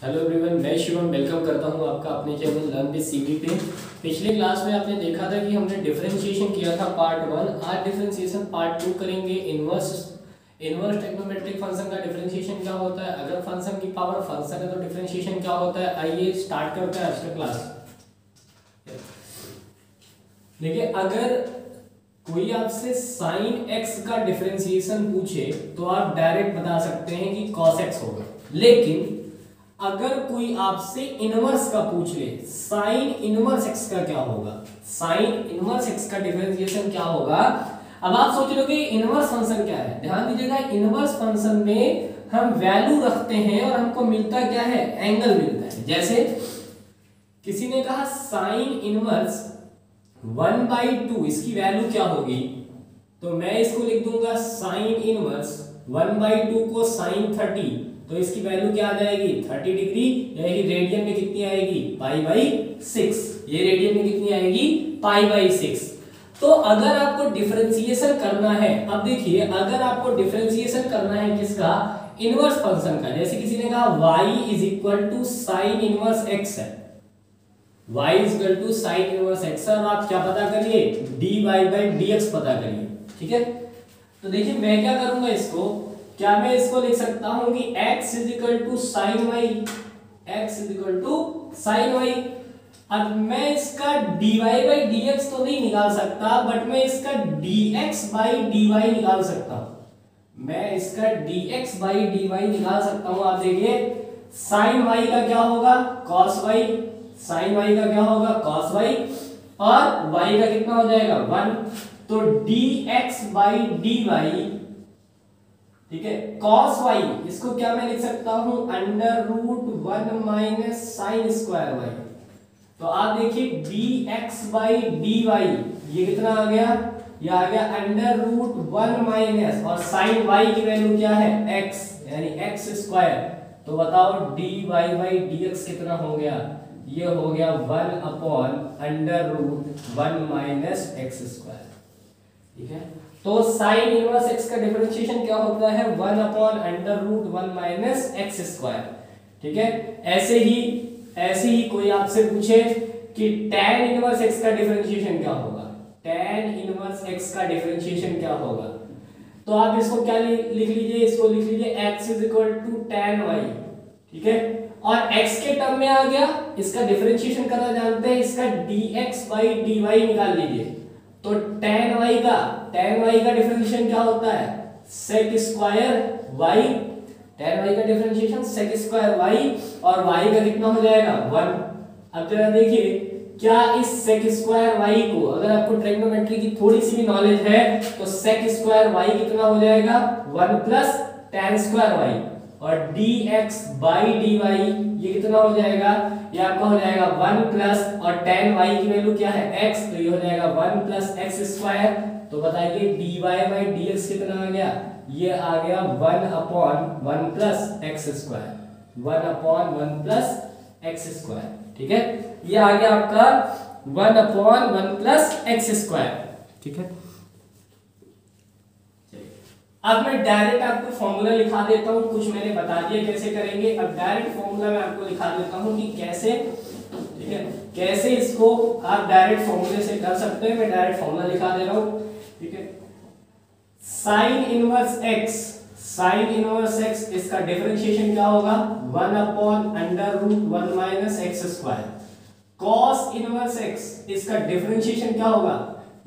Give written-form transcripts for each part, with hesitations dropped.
Hello everyone, मैं Shivam welcome करता हूं आपका अपने चैनल लर्न विद सीवी पे। पिछले क्लास में आपने देखा था कि हमने डिफरेंशिएशन किया था पार्ट 1। आज डिफरेंशिएशन पार्ट 2 करेंगे। इनवर्स ट्रिग्नोमेट्रिक फंक्शन का डिफरेंशिएशन क्या होता है, अगर फंक्शन की पावर फंक्शन है तो डिफरेंशिएशन क्या होता है। आइए स्टार्ट करते हैं आज का क्लास। देखिए, अगर कोई आपसे साइन एक्स का डिफरेंशिएशन पूछे तो आप डायरेक्ट बता सकते हैं कि कॉस एक्स होगा। लेकिन अगर कोई आपसे इनवर्स का पूछ ले, साइन इनवर्स एक्स का क्या होगा, साइन इनवर्स एक्स का डिफरेंशिएशन क्या होगा। अब आप सोच रहे हो कि इनवर्स फंक्शन क्या है। ध्यान दीजिएगा, इनवर्स फंक्शन में हम वैल्यू रखते हैं और हमको मिलता क्या है, एंगल मिलता है। जैसे किसी ने कहा साइन इनवर्स 1/2, इसकी वैल्यू क्या होगी, तो मैं इसको लिख दूंगा साइन इनवर्स 1/2 को साइन 30, तो इसकी वैल्यू क्या आ जाएगी 30 डिग्री, यानी रेडियन में कितनी आएगी पाई/6। ये रेडियन में कितनी आएगी पाई/6। तो अगर आपको डिफरेंशिएशन करना है, अब देखिए अगर आपको डिफरेंशिएशन करना है किसका, इनवर्स फंक्शन का। जैसे किसी ने कहा y = sin इनवर्स x है, y = sin इनवर्स x, और आप क्या पता करिए dy/dx पता करिए। ठीक है, तो देखिए मैं क्या करूंगा, इसको क्या मैं इसको लिख सकता हूं कि x = sin y, x = sin y। अब मैं इसका dy/dx तो नहीं निकाल सकता, बट मैं इसका dx/dy निकाल सकता हूं। मैं इसका dx/dy निकाल सकता हूं। आप देखिए sin y का क्या होगा cos y, sin y का क्या होगा cos y, और y का कितना हो जाएगा 1, तो dx/dy, ठीक है, cos y, इसको क्या मैं लिख सकता हूं √1 - sin² y। तो आप देखिए dx/dy ये कितना आ गया, ये आ गया √1 और sin y की वैल्यू क्या है x, यानी x²। तो बताओ dy/dx कितना हो गया, ये हो गया 1/√1 - x²। ठीक है, तो साइन इनवर्स x का डिफरेंशिएशन क्या होता है 1/√1 - x²। ठीक है, ऐसे ही कोई आपसे पूछे कि tan इनवर्स x का डिफरेंशिएशन क्या होगा, tan इनवर्स x का डिफरेंशिएशन क्या होगा, तो आप इसको क्या लिख लीजिए, इसको लिख लीजिए x = tan y। ठीक है, और x के टर्म में आ गया, इसका डिफरेंशिएशन करना जानते हैं, इसका dx/dy निकाल लीजिए। तो tan y का डिफरेंशिएशन क्या होता है sec² y, tan y का डिफरेंशिएशन sec² y, और y का कितना हो जाएगा 1। अब जरा देखिए, क्या इस sec² y को, अगर आपको ट्रिग्नोमेट्री की थोड़ी सी भी नॉलेज है, तो sec² y कितना हो जाएगा 1 + tan² y, और dx/dy ये कितना हो जाएगा, ये आपका हो जाएगा 1 प्लस, और tan y की वैल्यू क्या है x, तो ये हो जाएगा 1 + x²। तो बताइए dy/dx कितना आ गया, ये आ गया 1/1 + x², 1/1 + x²। ठीक है, ये आ गया आपका 1/1 + x²। ठीक है, अब मैं डायरेक्ट आपको फॉर्मूला लिखा देता हूं, कुछ मैंने बता दिया कैसे करेंगे। अब डायरेक्ट फॉर्मूला मैं आपको लिखा देता हूं कि कैसे, ठीक है, कैसे इसको आप डायरेक्ट फॉर्मूले से कर सकते हैं। मैं डायरेक्ट फॉर्मूला लिखा दे रहा हूं। ठीक है, साइन इनवर्स x, इसका डिफरेंशिएशन क्या होगा 1/√1 - x²। कॉस इनवर्स x, इसका डिफरेंशिएशन क्या होगा,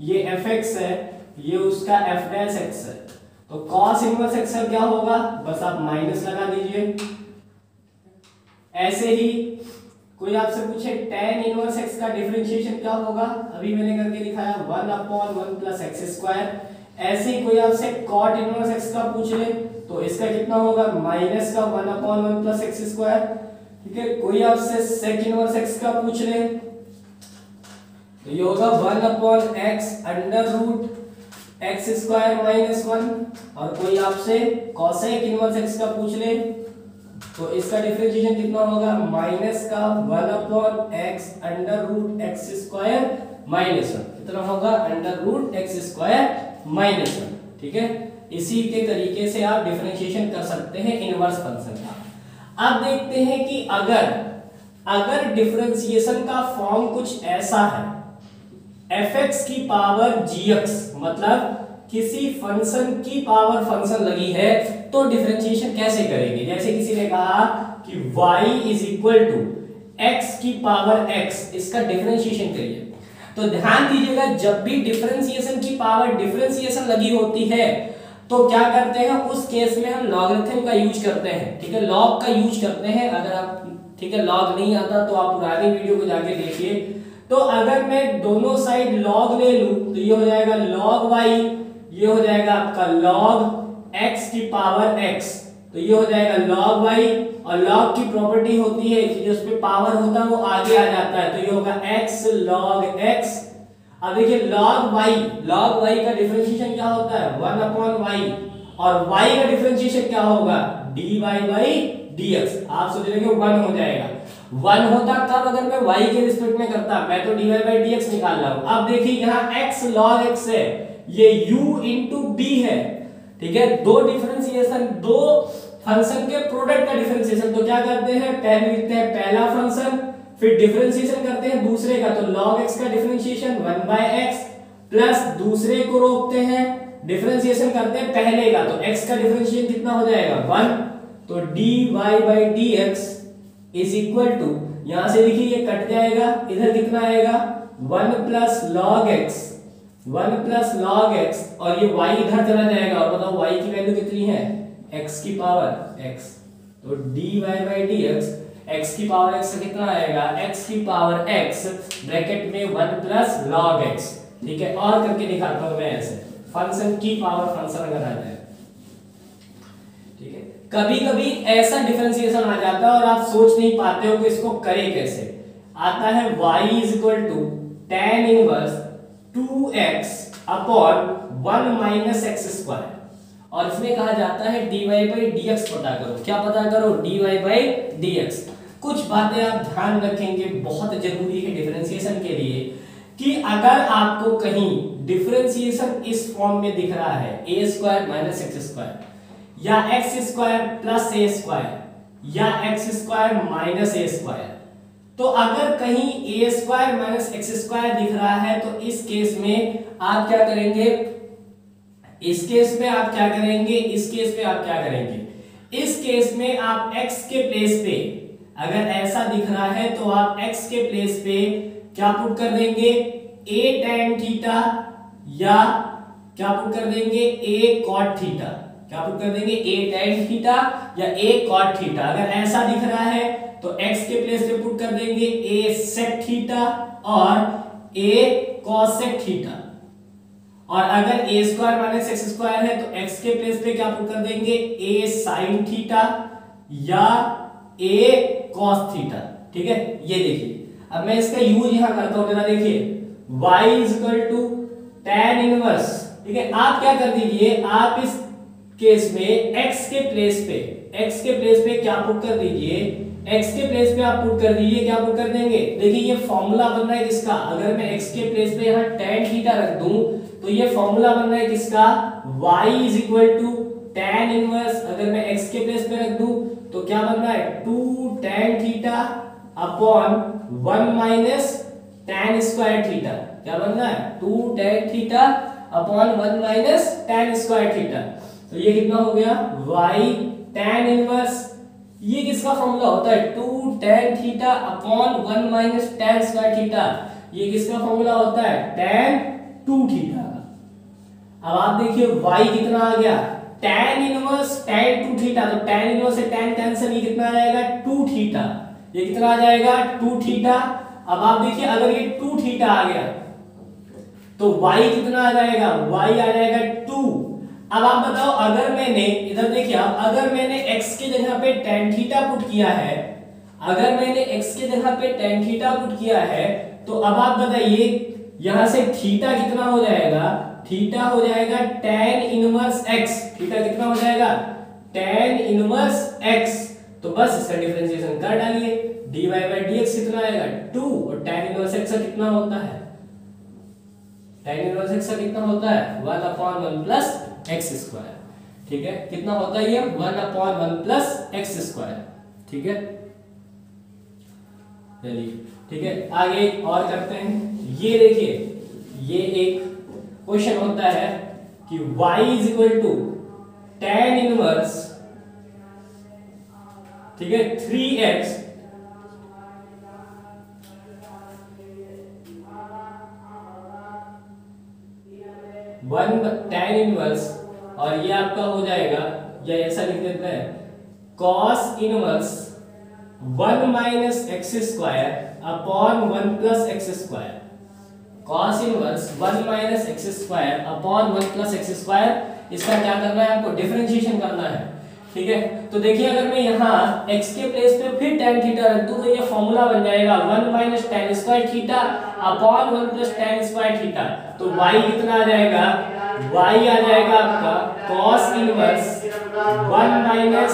ये fx है, ये उसका f'(x) है, तो cos इनवर्स x का क्या होगा, बस आप माइनस लगा दीजिए। ऐसे ही कोई आपसे पूछे tan इनवर्स x का डिफरेंशिएशन क्या होगा, अभी मैंने करके दिखाया 1/1 + x²। ऐसे ही कोई आपसे cot इनवर्स x का पूछ ले, तो इसका कितना होगा माइनस का 1/1 + x²। ठीक है, कोई आपसे sec इनवर्स x का पूछ ले, तो ये होगा 1/x √x² - 1। और कोई आपसे cosec इनवर्स x का पूछ ले, तो इसका डिफरेंशिएशन कितना होगा माइनस का 1/x √x² - 1, कितना होगा √x² - 1। ठीक है, इसी के तरीके से आप डिफरेंशिएशन कर सकते हैं इनवर्स फंक्शन का। अब देखते हैं कि अगर डिफरेंशिएशन का फॉर्म कुछ ऐसा है, fx की पावर gx, मतलब किसी फंक्शन की पावर फंक्शन लगी है, तो डिफरेंशिएशन कैसे करेंगे? जैसे किसी ने कहा कि y is equal to x की पावर x, इसका डिफरेंशिएशन करिए। तो ध्यान दीजिएगा, जब भी डिफरेंशिएशन की पावर डिफरेंशिएशन लगी होती है तो क्या करते हैं, उस केस में हम लॉगरिथम का यूज करते हैं, ठीक है, लॉग का यूज करते हैं। अगर आप, ठीक है, लॉग नहीं आता तो आप पुरानी वीडियो को जाके देखिए। तो अगर मैं दोनों साइड लॉग ले लूं तो ये हो जाएगा log y, ये हो जाएगा आपका log x की पावर x, तो ये हो जाएगा log y, और log की प्रॉपर्टी होती है कि जिस पे पावर होता है वो आगे आ जाता है, तो ये होगा x log x। अब देखिए log y का डिफरेंशिएशन क्या होता है, 1/y, और y का डिफरेंशिएशन क्या होगा, dy by dx। आप सोच रहे हो 1 हो जाएगा, 1 होता कब, अगर मैं y के रिस्पेक्ट में करता, मैं तो dy by dx निकाल रहा हूं। अब देखिए यहाँ x log x है, ये u into b है, ठीक है, दो डिफरेंशिएशन, दो फंक्शन के प्रोडक्ट का डिफरेंशिएशन। तो क्या करते हैं, पहले लिखते हैं पहला फंक्शन, फिर डिफरेंशिएशन करते हैं दूसरे का, तो log x का डिफरेंशिएशन 1/x प्लस दूसरे को रोकते हैं, डिफरेंशिएशन करते हैं पहले का, तो x का डिफरेंशिएशन कितना हो जाएगा 1, तो dy by dx is equal to, यहां से देखिए ये कट जाएगा, इधर कितना आएगा 1 plus log x, 1 plus log x, और ये y इधर चला जाएगा, और बताओ y की वैल्यू कितनी है, x की पावर x, तो dy by dx x की पावर x कितना आएगा, x की पावर x ब्रैकेट में 1 प्लस log x, ठीक है। और करके दिखाता हूं मैं ऐसे, फंक्शन की पावर फंक्शन अगर आ जाए, ठीक है, कभी कभी ऐसा डिफरेंशिएशन आ जाता है और आप सोच नहीं पाते हो कि इसको करें कैसे। आता है y is equal to tan inverse 2x upon 1 minus X square, और इसमें कहा जाता है dy by dx पता करो। क्या पता करो, dy by dx। कुछ बातें आप ध्यान रखेंगे, बहुत जरूरी है डिफरेंशिएशन के लिए, कि अगर आपको कहीं डिफरेंशिएशन इस फॉर्म में दिख रहा है a square minus X square, या एक्स स्क्वायर प्लस ए स्क्वायर, या एक्स स्क्वायर माइनस ए स्क्वायर, तो अगर कहीं ए स्क्वायर माइनस एक्स स्क्वायर दिख रहा है तो इस केस में आप क्या करेंगे, इस केस में आप क्या करेंगे, इस केस में आप क्या करेंगे, इस केस में आप x के प्लेस पे, अगर ऐसा दिख रहा है तो आप x के प्लेस पे क्या पुट कर देंगे, a tan थीटा, या क्या पुट कर देंगे, a cot थीटा, क्या पुट कर देंगे, a tan थीटा या a cot थीटा। अगर ऐसा दिख रहा है तो x के प्लेस पे पुट कर देंगे a sec थीटा और a cosec थीटा, और अगर a square minus X square है तो x के प्लेस पे क्या पुट कर देंगे, a sin थीटा या a cos थीटा, ठीक है। ये देखिए, अब मैं इसका यूज यहां करता हूं, जरा देखिए, y is equal to tan inverse, ठीक है। आप क्या कर दीजिए, आप इस केस में x के प्लेस पे क्या पुट कर दीजिए, x के प्लेस पे आप पुट कर दीजिए, क्या पुट कर देंगे, देखिए ये फॉर्मूला बन रहा है किसका, अगर मैं x के प्लेस पे यहाँ tan थीटा रख दूं तो ये फॉर्मूला बन रहा है किसका, y is equal to tan inverse, अगर मैं x के प्लेस पे रख दूं तो क्या बन रहा है 2 tan theta upon 1 minus tan square theta, क्या बन रहा है 2 tan theta upon 1 minus tan square theta. तो ये कितना हो गया, y tan इनवर्स, ये किसका फॉर्मूला होता है, 2 tan theta upon 1 minus tan square theta, ये किसका फॉर्मूला होता है, tan 2 थीटा का। अब आप देखिए y कितना आ गया, tan इनवर्स tan 2 थीटा, तो tan इनवर्स से tan कैंसिल, ये कितना आ जाएगा 2 थीटा, ये कितना आ जाएगा 2 थीटा। अब आप देखिए अगर ये 2 थीटा आ गया तो y कितना आ जाएगा, y आ जाएगा 2। अब आप बताओ, अगर मैंने इधर देखिए, अगर मैंने x की जगह पे tan थीटा पुट किया है, अगर मैंने x की जगह पे tan थीटा पुट किया है, तो अब आप बताइए यहां से थीटा कितना हो जाएगा, थीटा हो जाएगा tan इनवर्स x, थीटा कितना हो जाएगा tan इनवर्स x। तो बस इसका डिफरेंशिएशन कर डालिए, dy by dx कितना आएगा 2, और tan इनवर्स x का कितना होता है, tan इनवर्स x का कितना होता है 1/1 प्लस x स्क्वायर, ठीक है, कितना होता है ये 1/1 प्लस x स्क्वायर, ठीक है, चलिए ठीक है, आगे और करते हैं। ये देखिए, ये एक क्वेश्चन होता है कि y is equal to tan inverse, ठीक है, 3x tan इनवर्स, और ये आपका हो जाएगा, या ऐसा लिख देते हैं, cos inverse 1 minus X square upon 1 plus x square. cos inverse 1 minus X square upon 1 plus x square, इसका क्या करना है आपको, डिफरेंशिएशन करना है। ठीक है, तो देखिए अगर मैं यहाँ x के प्लेस पे फिर tan थीटा रख दूं तो ये फॉर्मूला बन जाएगा 1 minus tan square theta upon 1 plus tan square theta. तो y कितना आ जाएगा, y आ जाएगा आपका cos inverse 1 minus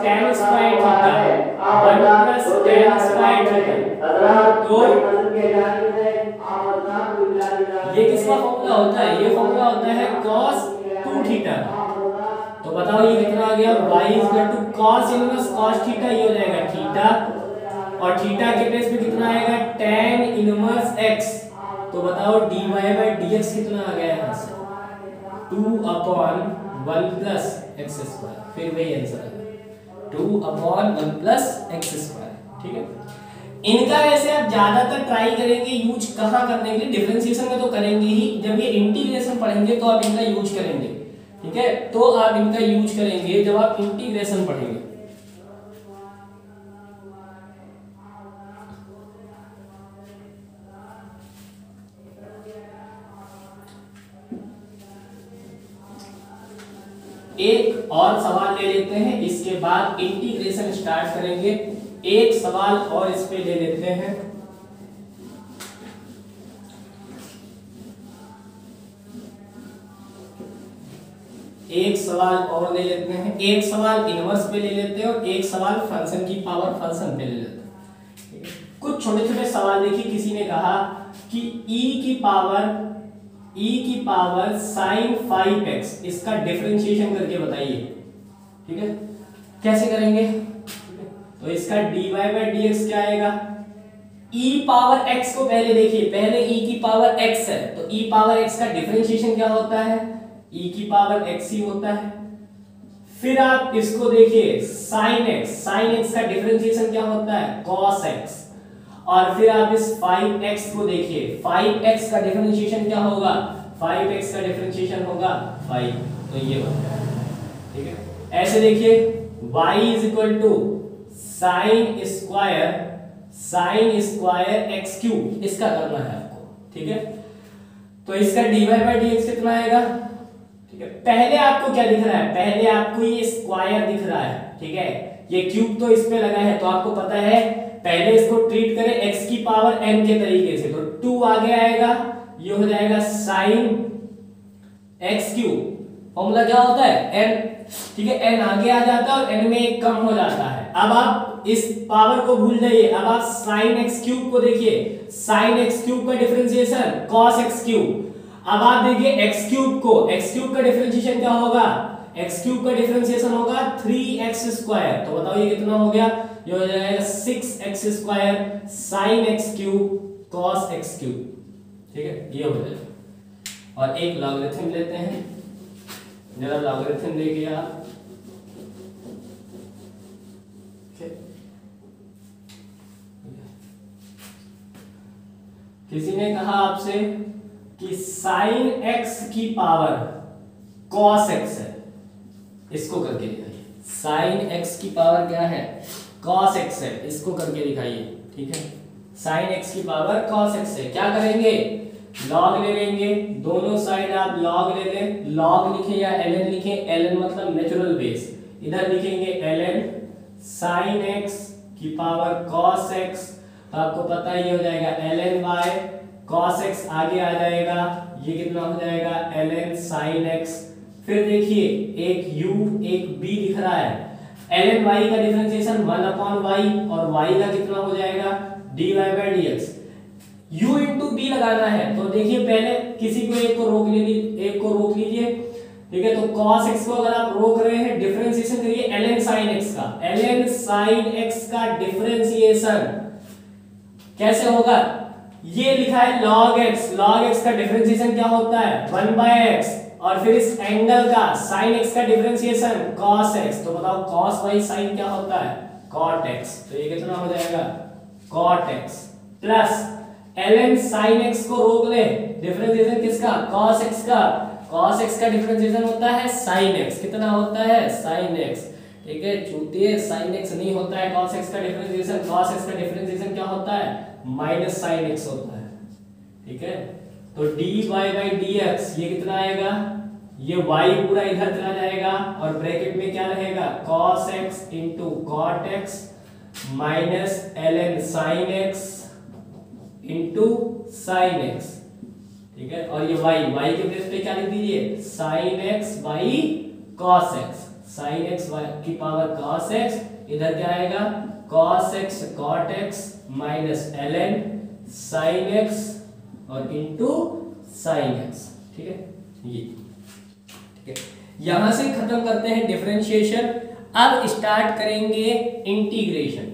tan square theta 1 plus tan square theta. तो ये किसका फॉर्मूला होता है, ये फॉर्मूला होता है cos 2 थीटा। तो बताओ ये कितना आ गया, y is equal to cos inverse cos theta, ये हो जाएगा थीटा, और थीटा के प्लेस पे कितना आएगा, tan इनवर्स x। तो बताओ dy बाय dx कितना आ गया यहाँ से, 2 अपॉन 1 प्लस एक्स स्क्वायर, फिर वही आंसर आएगा 2 अपॉन 1 प्लस एक्स स्क्वायर। ठीक है, इनका वैसे आप ज्यादातर ट्राई करेंगे यूज कहाँ करने के लिए, डिफरेंशिएशन में तो करेंगे ही, जब ये इंटीग्रेशन पढ़ेंगे तो आप इनका यूज करेंगे। ठीक है, तो आप इनका यूज करेंगे जब आप इंटीग्रेशन पढ़ेंगे। एक और सवाल ले लेते हैं, इसके बाद इंटीग्रेशन स्टार्ट करेंगे। एक सवाल और इस पे ले लेते हैं। एक सवाल और ले लेते हैं, एक सवाल इनवर्स पे ले लेते हैं और एक सवाल फंक्शन की पावर फंक्शन पे ले लेते हैं। कुछ छोटे छोटे सवाल देखिए, किसी ने कहा कि e की पावर sin 5x, इसका डिफरेंशिएशन करके बताइए। ठीक है, कैसे करेंगे, तो इसका dy बाय dx क्या आएगा, e पावर x को पहले देखिए, पहले e की पावर x है, तो e पावर x का डिफरेंशिएशन क्या होता है, e की पावर x ही होता है। फिर आप इसको देखिए sin x का डिफरेंशिएशन क्या होता है, cos x। और फिर आप इस 5x को देखिए, 5x का डिफरेंशिएशन क्या होगा, 5x का डिफरेंशिएशन होगा 5, तो ये बन जाएगा। ठीक है, ऐसे देखिए y is equal to sine square x cube, इसका करना है आपको। ठीक है, तो इसका dy बाय dx कितना आएगा। ठीक है, पहले आपको क्या दिख रहा है, पहले आपको ये स्क्वायर दिख रहा है। ठीक है, ये क्यूब तो इस पे लगा है, तो आपको पता है पहले इसको ट्रीट करें x की पावर n के तरीके से, तो 2 आगे आएगा, ये हो जाएगा sin x क्यूब। फॉर्मूला क्या होता है n। ठीक है, n आगे आ जाता है और n में एक कम हो जाता है। अब आप इस पावर को भूल जाइए, अब आप sin x क्यूब को देखिए, sin x क्यूब का डिफरेंशिएशन cos x क्यूब। अब आप देखिए x क्यूब को, x क्यूब का डिफरेंशिएशन क्या होगा, x क्यूब का डिफरेंशिएशन होगा 3x स्क्वायर। तो बताओ ये कितना हो गया, ये हो जाएगा 6x square sin x cube cos x cube. ठीक है, ये हो जाएगा। और एक लॉगरिथम लेते हैं, जरा लॉगरिथम देखिए आप। किसी ने कहा आपसे कि sin x की पावर cos x है, इसको करके दिखाइए। sin x की पावर क्या है, cos x है, इसको करके दिखाइए। ठीक है, sin x की पावर cos x है, क्या करेंगे, log ले लेंगे, दोनों साइड आप log ले लें, log लिखें या ln लिखें, ln मतलब नेचुरल बेस, इधर लिखेंगे ln sin x की पावर cos x। तो आपको पता ही हो जाएगा ln बाय cos x, आगे आ जाएगा, ये कितना हो जाएगा ln sin x। फिर देखिए एक u एक b दिख रहा है, ln y का डिफरेंशिएशन 1 अपॉन y, और y का कितना हो जाएगा dy by dx। u into b लगाना है, तो देखिए पहले किसी को एक को रोक लीजिए, ठीक है, तो cos x को अगर आप रोक रहे हैं, डिफरेंशिएशन करिए ln sin x का। ln sin x का डिफरेंशिएशन कैसे होगा? ये लिखा है log x, log x का डिफरेंशिएशन क्या होता है? 1/x, और फिर इस एंगल का sin x का डिफरेंशिएशन cos x। तो बताओ cos y sin क्या होता है? cot x। तो ये कितना हो जाएगा? cot x plus ln sin x को रोक ले, डिफरेंशिएशन किसका? cos x का। cos x का डिफरेंशिएशन होता है sin x। कितना होता है? sin x। ठीक है, चूतिए sin x नहीं होता है cos x का डिफरेंशिएशन। cos x का डिफरेंशिएशन क्या होता है? माइनस sin x होता है। ठीक है, तो dy by dx ये कितना आएगा? ये y पूरा इधर चला जाएगा और ब्रैकेट में क्या रहेगा? cos x into cot x minus ln sin x into sin x। ठीक है, और ये y के प्लेस पे क्या लिख दीजिए? sin x by cos x। sin x की पावर cos x, इधर क्या आएगा? cos x cot x minus ln sin x और into sin x। ठीक है, ये ठीक है, यहां से खत्म करते हैं डिफरेंशिएशन। अब स्टार्ट करेंगे इंटीग्रेशन।